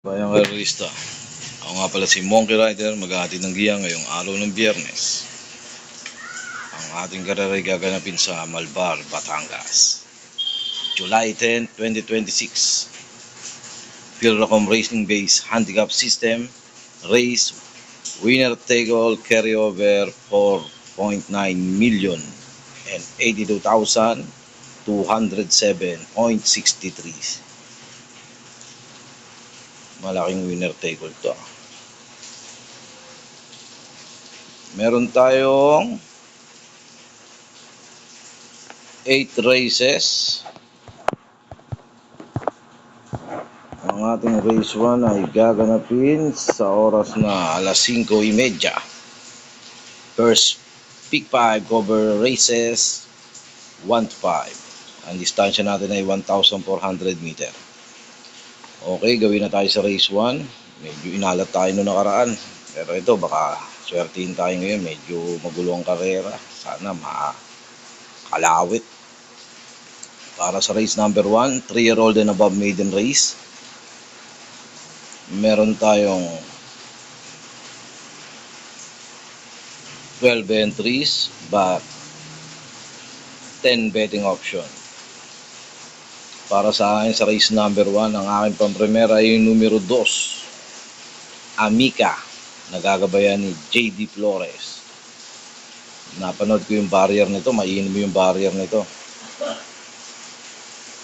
Bayang Karista. Ako nga pala si Monkey Rider, maghahatid ng giya ngayong araw ng Biyernes. Ang ating karera ay gaganapin sa Malbar, Batangas. July 10, 2026. Philracom Racing Base Handicap System Race Winner Take All Carryover 4.9 million and 82,207.63. Malaking winner take all to. Meron tayong 8 races. Ang ating race 1 ay gaganapin sa oras na alas 5:30. First pick 5 cover races 1 to 5. Ang distansya natin ay 1,400 meter. Okay, gawin na tayo sa race 1. Medyo inalat tayo noong nakaraan. Pero ito, baka swertihin tayo ngayon. Medyo magulo ang karera. Sana makalawit. Para sa race number 1, 3-year-old and above maiden race. Meron tayong 12 entries but 10 betting option. Para sa akin sa race number 1, ang aking pampremera ay yung numero 2, Amica, nagagabayan ni JD Flores. Napanood ko yung barrier nito, mainom yung barrier nito.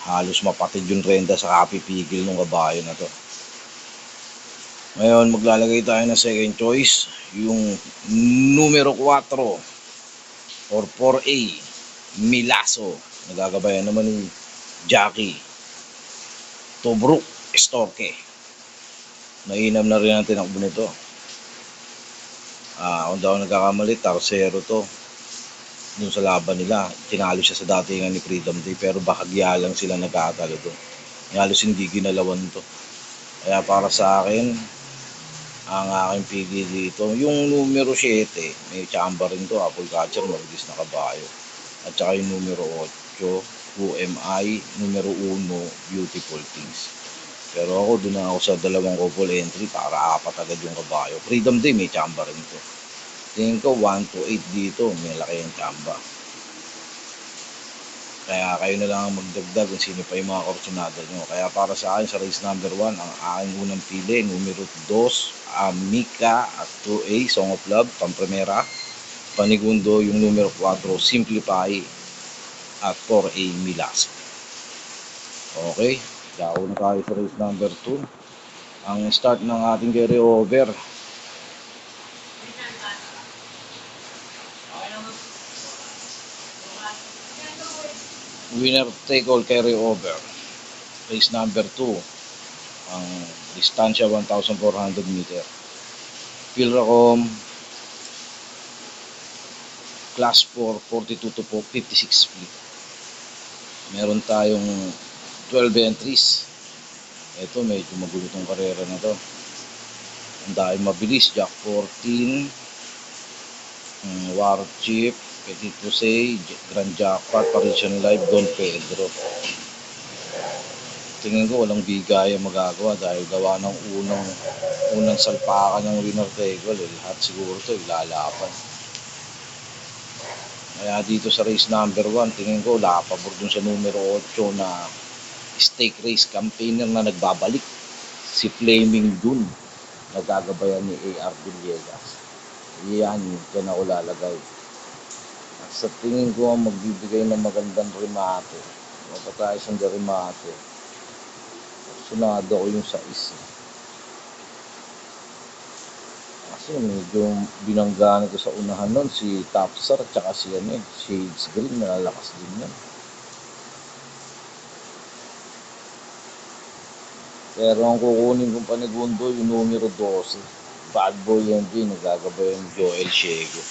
Halos mapatid yung renda sa kapipigil ng kabayo na to. Ngayon maglalagay tayo ng second choice, yung numero 4 or 4A, Milaso, nagagabayan naman ni Jackie Tobruk Estorque. Mainam na rin ang tinakbo nito. Kung daw nagkakamali, tarsero to dun sa laban nila. Tinalo siya sa datingan ni Freedom Day, pero bahagya lang sila nagkatalo to. Halos hindi ginalawan to. Kaya para sa akin, ang aking pili dito, yung numero 7, may chamba rin to, apple catcher, mabilis na kabayo. At saka yung numero 8, Who Am I, numero 1, Beautiful Things. Pero ako, doon na ako sa dalawang couple entry para 4 agad yung kabayo. Freedom Day, may chamba rin to. Tingin ko 1 to 8 dito, may laki yung chamba. Kaya kayo na lang ang magdagdag kung sino pa yung mga korsunada nyo. Kaya para sa akin sa race number 1, ang aking unang pili, numero 2, Amica at 2A, Song of Love, pampremera. Panigundo yung numero 4, Simplify at 4A, Milas. Okay, daw na tayo sa race number 2. Ang start ng ating carryover. Winner take all carryover. Race number 2. Ang distansya 1,400 meter. Philracom Class 4, 42 to 56 split. Meron tayong 12 entries. Ito, medyo magulo tong karera na to. Ang dahil mabilis, Jack 14, War Chip, Petit Pusey, Grand Jackpot, Parisian Live, Don Pedro. Tingin ko walang bigay ang magagawa dahil gawa ng unang salpakan ng winner take all. Lahat siguro to ilalapan. Kaya dito sa race number 1, tingin ko lapabor dun sa numero 8 na stake race campaigner na nagbabalik, si Flaming Dune, nagagabayan ni A.R. Villegas. Yan, dyan ako lalagay. At sa tingin ko ang magbibigay ng magandang remate, mapatayos ang remate, sunado ko yung sa isa. Kasi medyo binanggaan ko sa unahan nun, si Topstar at saka si Shades Green, malalakas din yan. Pero ang kukunin kong panigundo, yung numero 12, Bad Boy MV, nagagabayan yung Joel Ciego.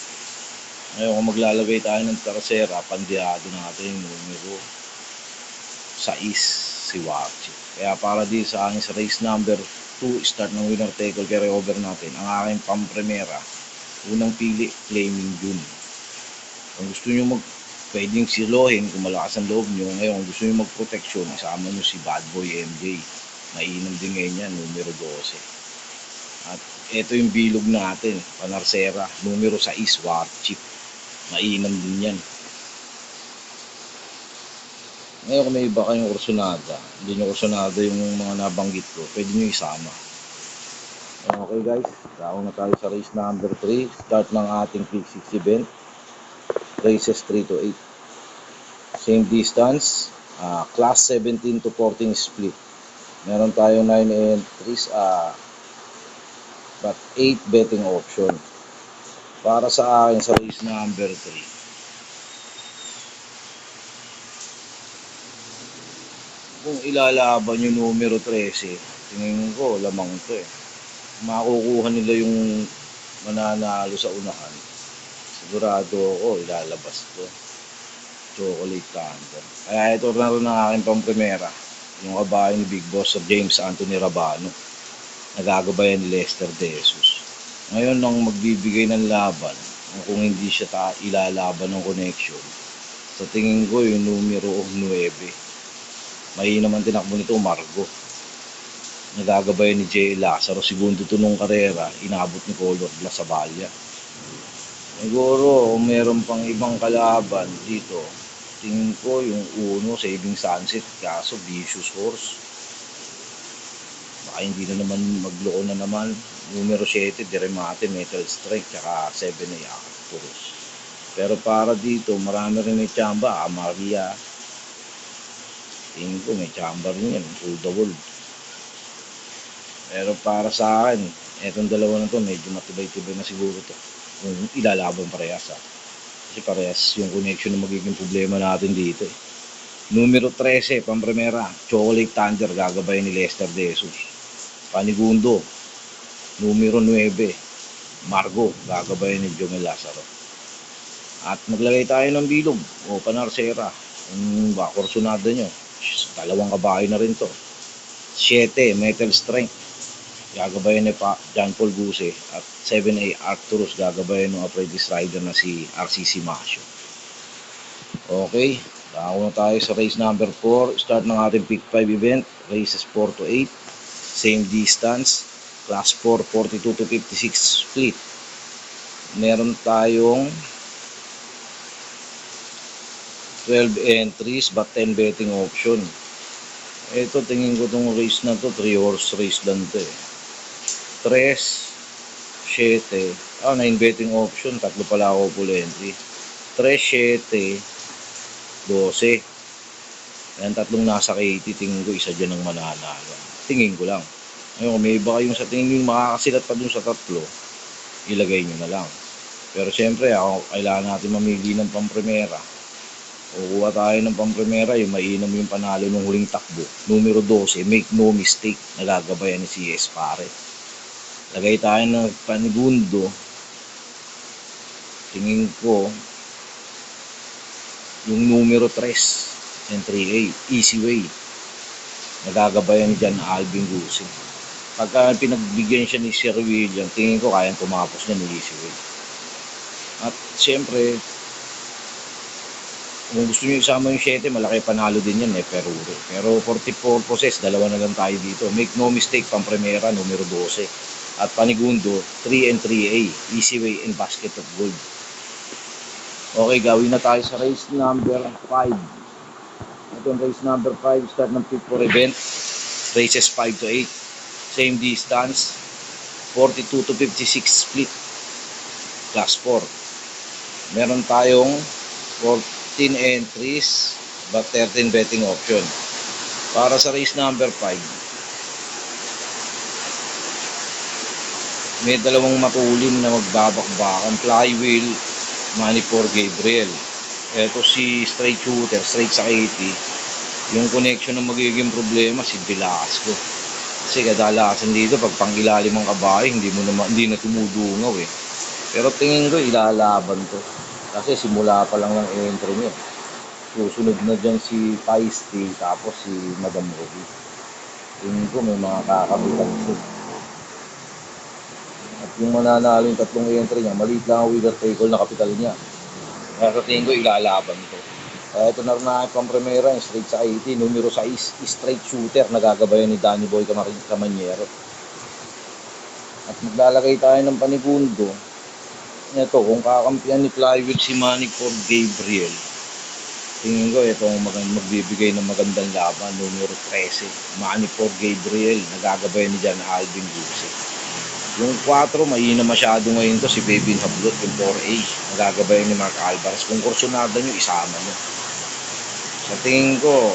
Ngayon kung maglalagay tayo ng tercera, pandiyado natin yung numero 6, si Wachi. Kaya para di sa akin sa race number 2, start ng winner take all carryover natin, ang aking pampremera, unang pili, Flaming June. Kung gusto nyo pwedeng silohin kung malakas ang loob nyo. Ngayon kung gusto nyo magproteksyon, isama nyo si Bad Boy MJ. Mainam din ngayon yan, numero 12. At ito yung bilog natin, Panarsera, numero 6, War Chip. Mainam din yan. Ngayon kung may iba kayong kursonada, hindi nyo kursonada yung mga nabanggit ko, pwede nyo isama. Okay guys, tao na tayo sa race number 3. Start ng ating Quick 6 event. Races 3 to 8. Same distance, class 17 to 14 split. Meron tayong 9 entries, but 8 betting option. Para sa akin sa race number 3, kung ilalaban yung numero 13, tingin ko lamang to eh. Makukuha nila yung mananalo sa unahan. Sigurado ako ilalabas to. Chocolate Thunder. Kaya ito na rin ang aking pang-primera. Yung kabayan ni Big Boss sa James Anthony Rabano. Nagagabayan ni Lester De Jesus. Ngayon nang magbibigay ng laban, kung hindi siya ilalaban ng connection, sa tingin ko yung numero 9. May naman tinakbo nito, Margo. Nagagabayan ni J. Lazaro. Segundo to nung karera, inabot ni Color Glass sa Balya. Siguro, kung meron pang ibang kalaban dito, tingin ko yung uno, Saving Sunset, kaso Vicious Horse. Baka hindi na naman magloko na naman. Numero 7, Diremate, Metal Strike, tsaka 7A Arcturus. Pero para dito, marami rin may tsamba, Maria. Tingin ko may tsamba rin yan, Full the World. Pero para sa akin, etong dalawa na to, medyo matibay-tibay na siguro to. Kung ilalaban parehas ha. Kasi parehas yung connection na magiging problema natin dito eh. Numero 13, pang-primera, Chocolate Thunder, gagabayan ni Lester De Jesus. Panigundo, numero 9, Margo, gagabayan ni Jomel Lazaro. At maglagay tayo ng bilog o Panarsera. Yung bakorsunada nyo, dalawang kabahay na rin to. 7, Metal Strength, gagabayan ni John Paul Guse. At 7A Arcturus, gagabayan ng apprentice rider na si RCC Masio. Okay, dako na tayo sa race number 4. Start ng ating pick 5 event. Races 4 to 8. Same distance. Class 4, 42 to 56 split. Meron tayong 12 entries but 10 betting option. Ito, tingin ko tong race na to, 3 horse race lang to eh. 3, 7, 9 betting option, tatlo pala ako full entry. 3, 7, 12. Yan, tatlong nasa KT, tingin ko isa dyan ang mananalo. Tingin ko lang. Ngayon, kung may iba kayong sa tingin nyo makakasilat pa dun sa tatlo, ilagay nyo na lang. Pero syempre, kailangan natin mamili ng pang-primera. Kukuha tayo ng pang-primera, yung mainam yung panalo ng huling takbo. Numero 12, Make No Mistake, nagagabayan ni CS Pare. Lagay tayo ng Panigundo. Tingin ko, yung numero 3, N3A, Easy Way, nagagabayan ni John Alvin Gusing. Pagka pinagbigyan siya ni Sir William, tingin ko kayang tumapos niya ni Easy Way. At siyempre, kung gusto nyo isama yung 7, malaki panalo din yan eh, pero 44 poses, dalawa na lang tayo dito. Make No Mistake, pang-primera, numero 12. At Panigundo, 3 and 3A, Easy Way and Basket of Gold. Okay, gawin na tayo sa race number 5. Ito yung race number 5, start ng pick 4 event. Races 5 to 8. Same distance, 42 to 56 split. Class 4. Meron tayong 14 entries but 13 betting option. Para sa race number 5, may dalawang matulin na magbabakbakan. Flywheel, Money for Gabriel. Ito si straight shooter, straight sa 80. Yung connection na magiging problema si Velasco. Kasi kadalasan dito pag pangilalim ang kabahay, hindi na tumudungaw eh. Pero tingin ko ilalaban to. Kasi simula pa lang ng entry niya. Susunod na dyan si Feisty, tapos si Madam Ruby. Tingin ko may mga kakabitan siya. At yung mananalo yung tatlong entry niya, maliit lang ang winner take all na kapital niya. Kaya sa tingin ko ilalaban to. Kaya ito na rin na pang primera, straight sa 80, numero 6, straight shooter, nagagabayan ni Danny Boy Camanyero. At maglalagay tayo ng panigundo. Ito, kung kakampihan ni Plywood si Manny for Gabriel, tingin ko ito magbibigay ng magandang laban, numero 13, Manny for Gabriel, nagagabayan ni Jan Alvin Guse. Yung 4, mahina masyado ngayon to, si Bebin Hablot, yung 4A, nagagabayan ni Mark Alvarez. Kung kursunada nyo, isama nyo. Sa tingin ko,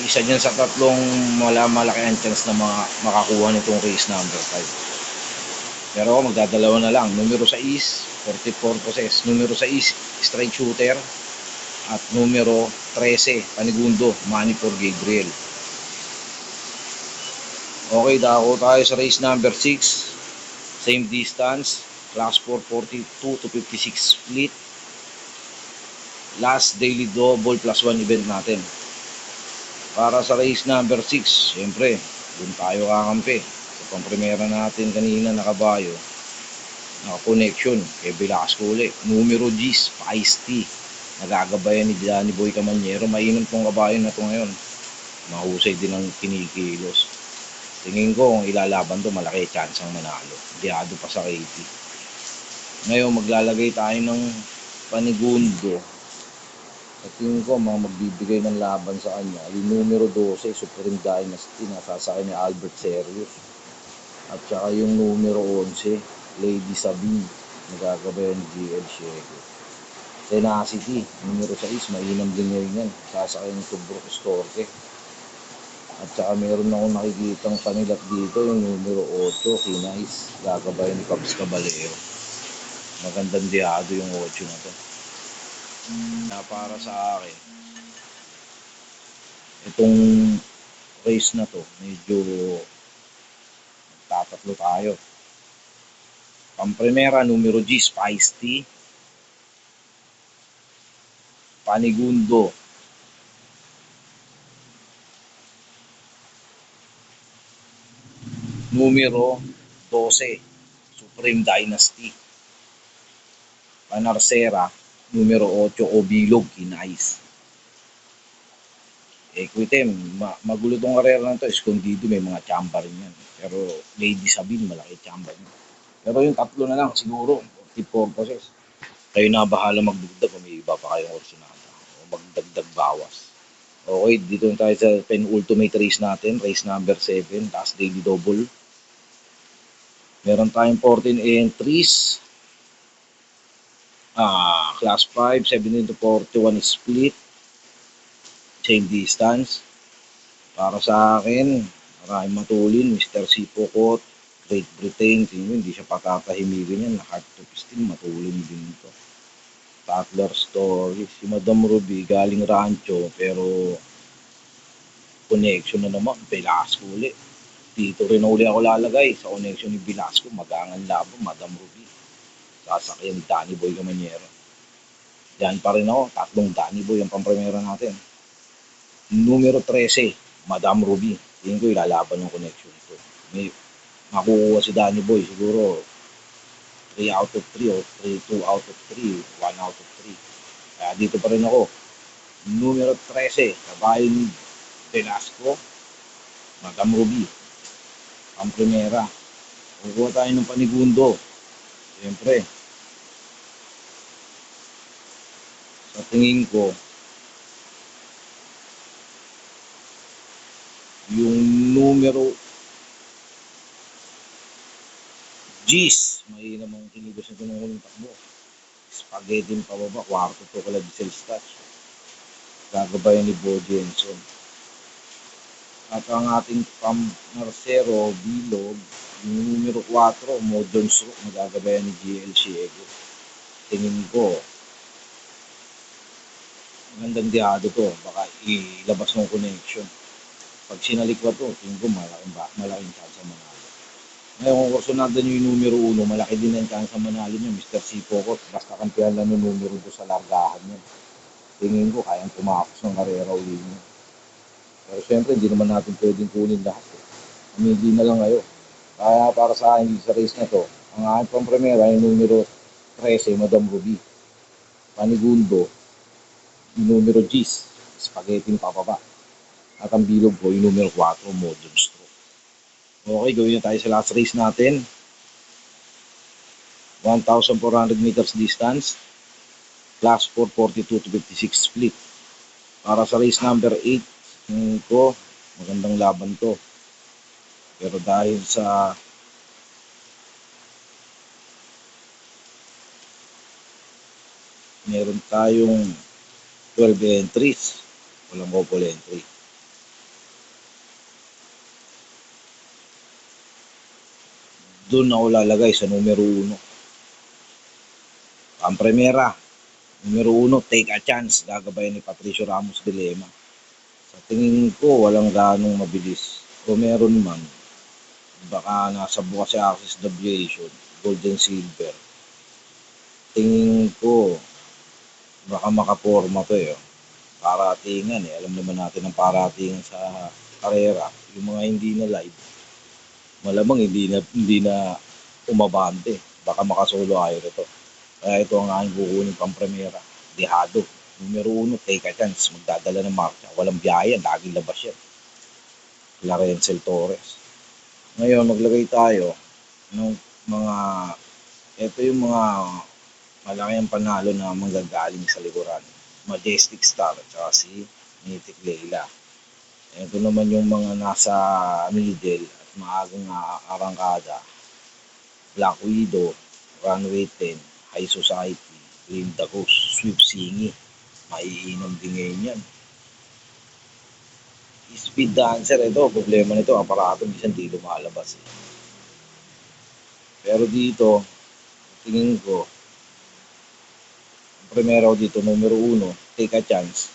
isa dyan sa tatlong malaki ang chance na makakuha nitong race number 5. Pero magdadalawa na lang. Numero 6, 44 possess. Numero 6, straight shooter. At numero 13, panigundo, Manny for Gabriel. Okay, dako tayo sa race number 6. Same distance. Class 4, 42 to 56 split. Last daily double plus 1 event natin. Para sa race number 6, syempre, dun tayo kakampi. Sa pang-primera natin kanina nakabayo, naka-connection kay Velasco ulit. Numero G, Feisty, nagagabayan ni Danny Boy Camanyero. Mainam tong kabayo na to ngayon. Mahusay din ang kinikilos. Tingin ko kung ilalaban to, malaki chance ang manalo. Diado pa sa KT. Ngayon maglalagay tayo ng panigundo. At tingin ko magbibigay ng laban sa kanya. Yung numero 12, Supreme Dynasty, nasasakay ni Albert Serios. At saka yung numero 11, Lady Sabine, nagagabayan ni GL Shego. Tenacity, numero 6, mainam din ngayon yan. Sasakay ni Tubrok Storke. At saka meron akong nakikitang panilat dito, yung numero 8, Kinais, gagabayan ni Pabs Caballero. Magandang diado yung 8 na to. Na para sa akin, itong race na to, medyo tatatlo tayo. Pang-primera, numero G, Feisty. Panigundo, numero 12, Supreme Dynasty. Panarsera, numero 8, Obilog, Kinais. Equitem, magulo tong karera na to, escondido, may mga chamba rin yan. Pero Lady Sabine, malaki chamba niya. Pero yung tatlo na lang siguro, 44 possess. Kayo na bahala magdugdag kung may iba pa kayong orsinada. O magdagdag bawas. Okay, dito tayo sa penultimate race natin, race number 7, last daily double. Meron tayong 14 entries. Class 5, 17 to 41 split. Same distance. Para sa akin, maraming matulin. Mr. C. Pocot, Great Britain. Hindi siya patatahimikin yan. Heart to Pistin, matulin din ito. Tatler Story. Si Madam Ruby, galing rancho. Pero connection na naman. Velasco ulit. Dito rin uli ako lalagay sa connection ni Velasco. Magangan labo, Madam Ruby. Sasakyan ni Danny Boy Camanyero. Diyan pa rin ako, tatlong Danny Boy ang pang-primera natin. Numero 13, Madam Ruby. Tingin ko ilalaban ng connection ito. May makukuha si Danny Boy, siguro 3 out of 3 o 2 out of 3, 1 out of 3. Kaya dito pa rin ako. Numero 13, kabayo ni Velasco, Madam Ruby. Pang-primera. Kukuha tayo ng panigundo. Siyempre, sa tingin ko, yung numero G's, may namang kinigos na tumukulong takbo. Spaghetti pababa, kwarto to kala Giselle Stach. Gagabayan ni Bo Jenson. At ang ating Marcero, Bilog, yung numero 4, Modern Stroke, magagabayan ni GL Shego. Tingin ko, magandang diado to, baka ilabas ng connection. Pag sinalikwa to, tingin ko malaking chance ang manalo. Ngayon kung kursunada nyo yung numero 1, malaki din ang chance ang manalo nyo, Mr. C. Pocot. Basta kampihan lang yung numero 2 sa largahan nyo. Tingin ko kayang tumakos ng karera uli nyo. Pero syempre, hindi naman natin pwedeng kunin lahat. Hindi na lang kayo. Kaya para sa akin sa race na to, ang aking pang-primera yung numero 13, Madam Ruby. Panigundo, yung numero G's, spaghetti pababa. At ang bilog ko, yung numero 4, modern stroke. Okay, gawin na tayo sa last race natin. 1,400 meters distance. Class 4, 42 to 56 split. Para sa race number 8, ko, magandang laban to. Pero dahil sa meron tayong 12 entries, walang couple entry. Doon ako lalagay sa numero 1. Ang primera, numero 1, Take a Chance, gagabayan ni Patricio Ramos de Lema. Sa tingin ko, walang ganong mabilis. O meron man, baka nasa bukas sa Axis Deviation, Golden Silver. Tingin ko, baka makaporma to eh. Paratingan eh. Alam naman natin ang paratingan sa karera. Yung mga hindi na live, malamang hindi na umabante. Baka makasolo ayaw nito. Kaya ito ang aking kukunin pang premiera. Dehado. Numero 1, Take a Chance. Magdadala ng marcha. Walang biyaya. Laging labas yan. Larencel Torres. Ngayon, maglagay tayo ng mga, ito yung mga malaki ang panalo na manggagaling sa likuran. Majestic Star at saka si Mythic Leila. Ito naman yung mga nasa middle at maagang arangkada. Black Widow, Runway 10, High Society, Dream the Ghost, Sweep Singi. Maiinom din ngayon yan. Speed Dancer, ito, problema nito, aparato, minsan di lumalabas eh. Pero dito, tingin ko, ang primero dito, numero 1, Take a Chance.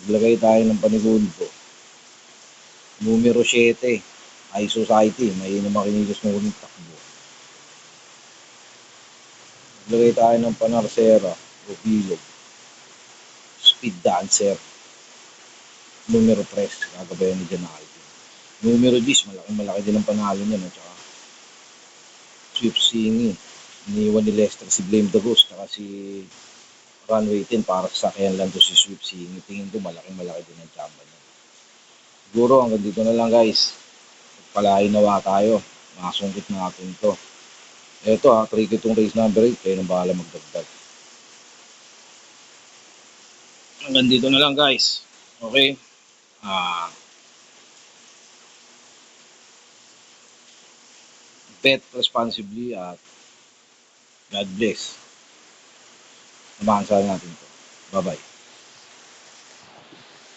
Maglagay tayo ng panigundo. Numero 7, High Society, may makinilos mo ulit takbo. Maglagay tayo ng Panarcera, Rupilog. Speed Dancer. Numero 3, gagabayan ni Jan Alvin. Numero 10, malaki din ang panalo niya. At saka, Sweep Singi. Iniwan ni Lester si Blame the Ghost. Saka si Runway 10 para sa sakyan lang to si Sweep Singi. Tingin ko malaki din ang tsamba niya. Siguro hanggang dito na lang guys. Palahin nawa tayo. Makasungkit natin to. Eto tricky itong race number 8. Kayo nang bahala magdagdag. Hanggang dito na lang guys. Okay. Bet responsibly at God bless. Samahan sa natin to. Bye-bye.